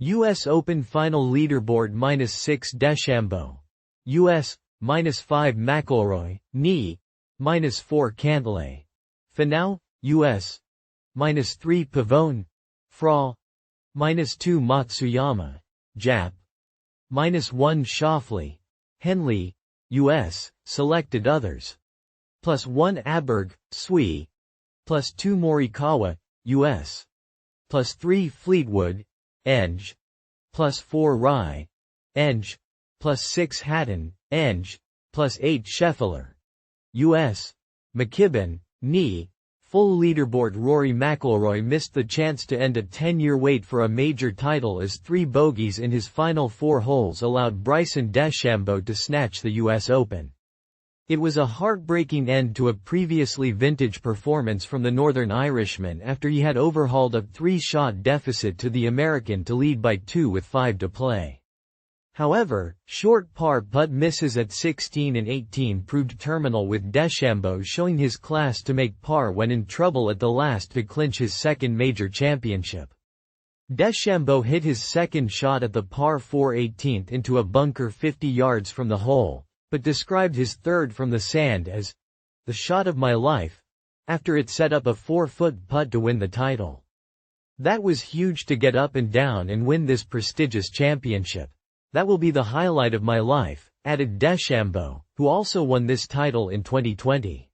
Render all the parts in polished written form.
U.S. Open Final Leaderboard -6 DeChambeau. U.S. -5 McIlroy, knee, -4 Cantlay. Finau, U.S. -3 Pavone, Fra, -2 Matsuyama, Jap, -1 Schauffele, Henley, U.S., selected others. +1 Aberg, Sui, +2 Morikawa, U.S. +3 Fleetwood, Eng, +4 Rai, Eng, +6 Hatton, Eng, +8 Scheffler, U.S. McKibben, knee. Full leaderboard. Rory McIlroy missed the chance to end a 10-year wait for a major title as 3 bogeys in his final 4 holes allowed Bryson DeChambeau to snatch the U.S. Open. It was a heartbreaking end to a previously vintage performance from the Northern Irishman after he had overhauled a 3-shot deficit to the American to lead by 2 with 5 to play. However, short par putt misses at 16 and 18 proved terminal, with DeChambeau showing his class to make par when in trouble at the last to clinch his second major championship. DeChambeau hit his second shot at the par 4 18th into a bunker 50 yards from the hole, but described his third from the sand as the shot of my life, after it set up a 4-foot putt to win the title. That was huge to get up and down and win this prestigious championship. That will be the highlight of my life, added DeChambeau, who also won this title in 2020.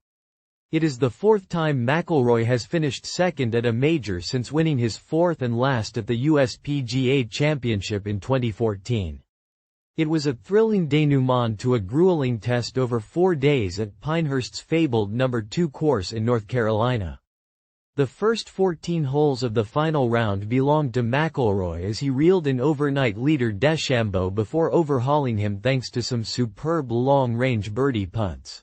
It is the 4th time McIlroy has finished second at a major since winning his 4th and last at the USPGA Championship in 2014. It was a thrilling denouement to a grueling test over 4 days at Pinehurst's fabled No. 2 course in North Carolina. The first 14 holes of the final round belonged to McIlroy as he reeled in overnight leader DeChambeau before overhauling him thanks to some superb long-range birdie putts.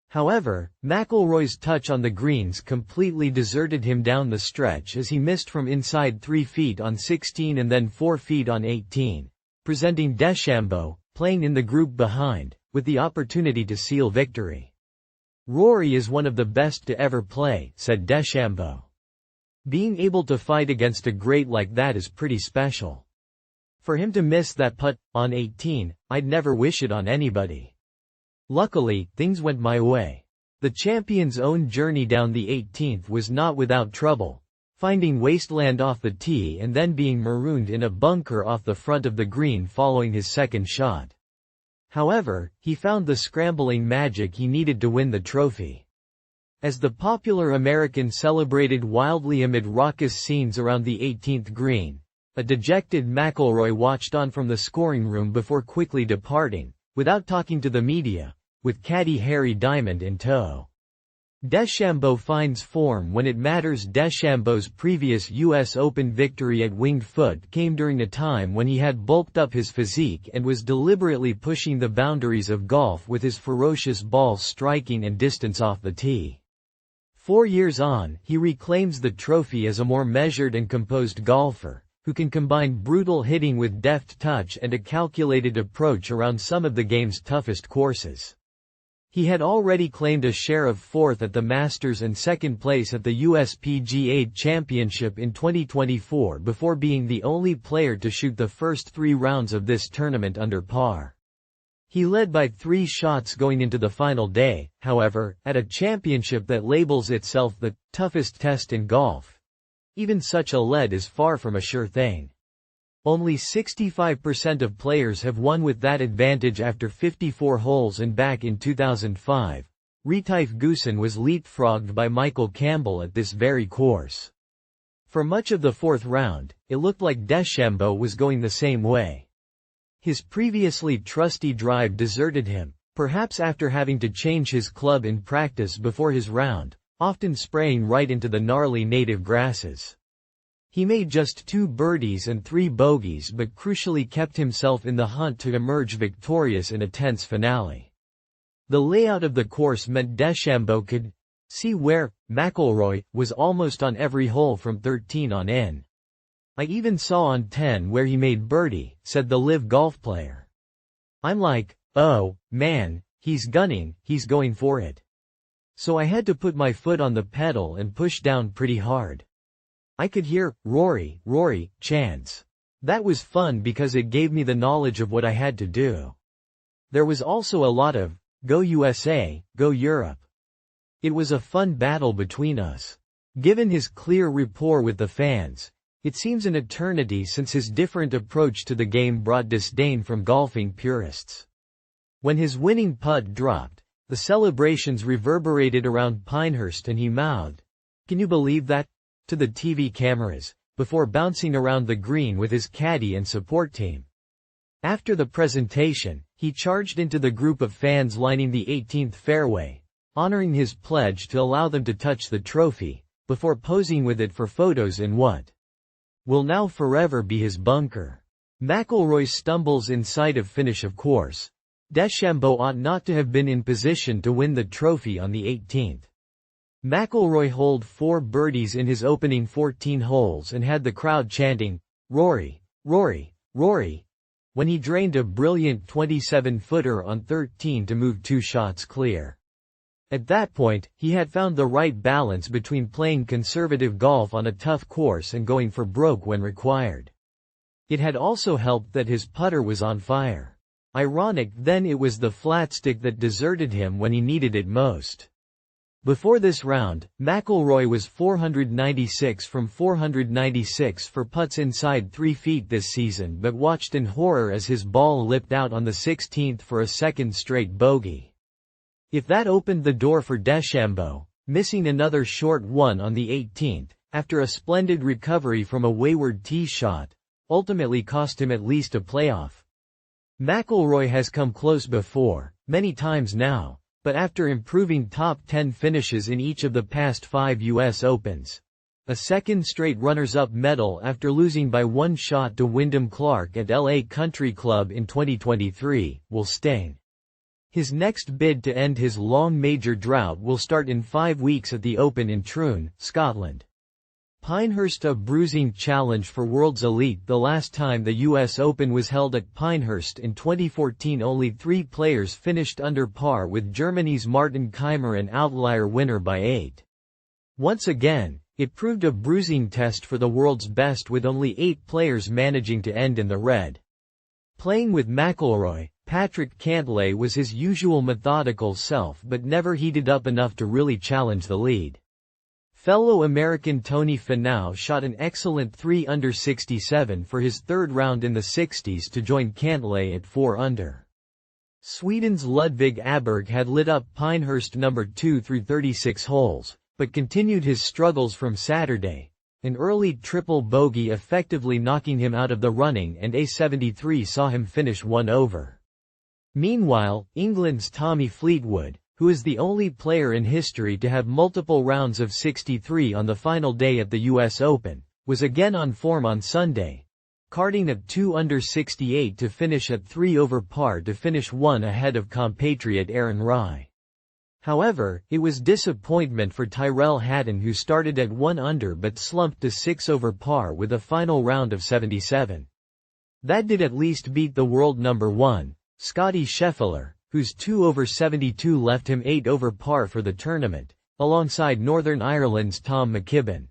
However, McIlroy's touch on the greens completely deserted him down the stretch as he missed from inside 3 feet on 16 and then 4 feet on 18, presenting DeChambeau, playing in the group behind, with the opportunity to seal victory. Rory is one of the best to ever play, said DeChambeau. Being able to fight against a great like that is pretty special. For him to miss that putt, on 18, I'd never wish it on anybody. Luckily, things went my way. The champion's own journey down the 18th was not without trouble, finding wasteland off the tee and then being marooned in a bunker off the front of the green following his second shot. However, he found the scrambling magic he needed to win the trophy. As the popular American celebrated wildly amid raucous scenes around the 18th green, a dejected McIlroy watched on from the scoring room before quickly departing, without talking to the media, with caddy Harry Diamond in tow. DeChambeau finds form when it matters. DeChambeau's previous U.S. Open victory at Winged Foot came during a time when he had bulked up his physique and was deliberately pushing the boundaries of golf with his ferocious ball striking and distance off the tee. 4 years on, he reclaims the trophy as a more measured and composed golfer, who can combine brutal hitting with deft touch and a calculated approach around some of the game's toughest courses. He had already claimed a share of 4th at the Masters and 2nd place at the USPGA Championship in 2024 before being the only player to shoot the first 3 rounds of this tournament under par. He led by 3 shots going into the final day, however, at a championship that labels itself the toughest test in golf. Even such a lead is far from a sure thing. Only 65% of players have won with that advantage after 54 holes, and back in 2005, Retief Goosen was leapfrogged by Michael Campbell at this very course. For much of the 4th round, it looked like DeChambeau was going the same way. His previously trusty drive deserted him, perhaps after having to change his club in practice before his round, often spraying right into the gnarly native grasses. He made just 2 birdies and 3 bogeys but crucially kept himself in the hunt to emerge victorious in a tense finale. The layout of the course meant DeChambeau could see where McIlroy was almost on every hole from 13 on in. I even saw on 10 where he made birdie, said the live golf player. I'm like, oh, man, he's gunning, he's going for it. So I had to put my foot on the pedal and push down pretty hard. I could hear, Rory, Rory, chants. That was fun because it gave me the knowledge of what I had to do. There was also a lot of, "Go USA, go Europe." It was a fun battle between us. Given his clear rapport with the fans, it seems an eternity since his different approach to the game brought disdain from golfing purists. When his winning putt dropped, the celebrations reverberated around Pinehurst and he mouthed, "Can you believe that?" to the TV cameras, before bouncing around the green with his caddy and support team. After the presentation, he charged into the group of fans lining the 18th fairway, honoring his pledge to allow them to touch the trophy, before posing with it for photos in what will now forever be his bunker. McIlroy stumbles in sight of finish of course. DeChambeau ought not to have been in position to win the trophy on the 18th. McIlroy holed 4 birdies in his opening 14 holes and had the crowd chanting, "Rory, Rory, Rory," when he drained a brilliant 27-footer on 13 to move 2 shots clear. At that point, he had found the right balance between playing conservative golf on a tough course and going for broke when required. It had also helped that his putter was on fire. Ironic then it was the flat stick that deserted him when he needed it most. Before this round, McIlroy was 496 from 496 for putts inside 3 feet this season but watched in horror as his ball lipped out on the 16th for a second straight bogey. If that opened the door for DeChambeau, missing another short one on the 18th, after a splendid recovery from a wayward tee shot, ultimately cost him at least a playoff. McIlroy has come close before, many times now, but after improving top 10 finishes in each of the past 5 U.S. Opens, a second straight runners-up medal after losing by 1 shot to Wyndham Clark at LA Country Club in 2023, will sting. His next bid to end his long major drought will start in 5 weeks at the Open in Troon, Scotland. Pinehurst, a bruising challenge for world's elite. The last time the U.S. Open was held at Pinehurst in 2014, only 3 players finished under par, with Germany's Martin Kaymer an outlier winner by 8. Once again, it proved a bruising test for the world's best, with only 8 players managing to end in the red. Playing with McIlroy, Patrick Cantlay was his usual methodical self but never heated up enough to really challenge the lead. Fellow American Tony Finau shot an excellent 3 under 67 for his 3rd round in the 60s to join Cantlay at 4 under. Sweden's Ludvig Aberg had lit up Pinehurst number 2 through 36 holes, but continued his struggles from Saturday, an early triple bogey effectively knocking him out of the running, and a 73 saw him finish 1 over. Meanwhile, England's Tommy Fleetwood, who is the only player in history to have multiple rounds of 63 on the final day at the U.S. Open, was again on form on Sunday, carding at 2 under 68 to finish at 3 over par to finish 1 ahead of compatriot Aaron Rai. However, it was disappointment for Tyrrell Hatton, who started at 1 under but slumped to 6 over par with a final round of 77. That did at least beat the world number 1, Scottie Scheffler, whose 2 over 72 left him 8 over par for the tournament, alongside Northern Ireland's Tom McKibben.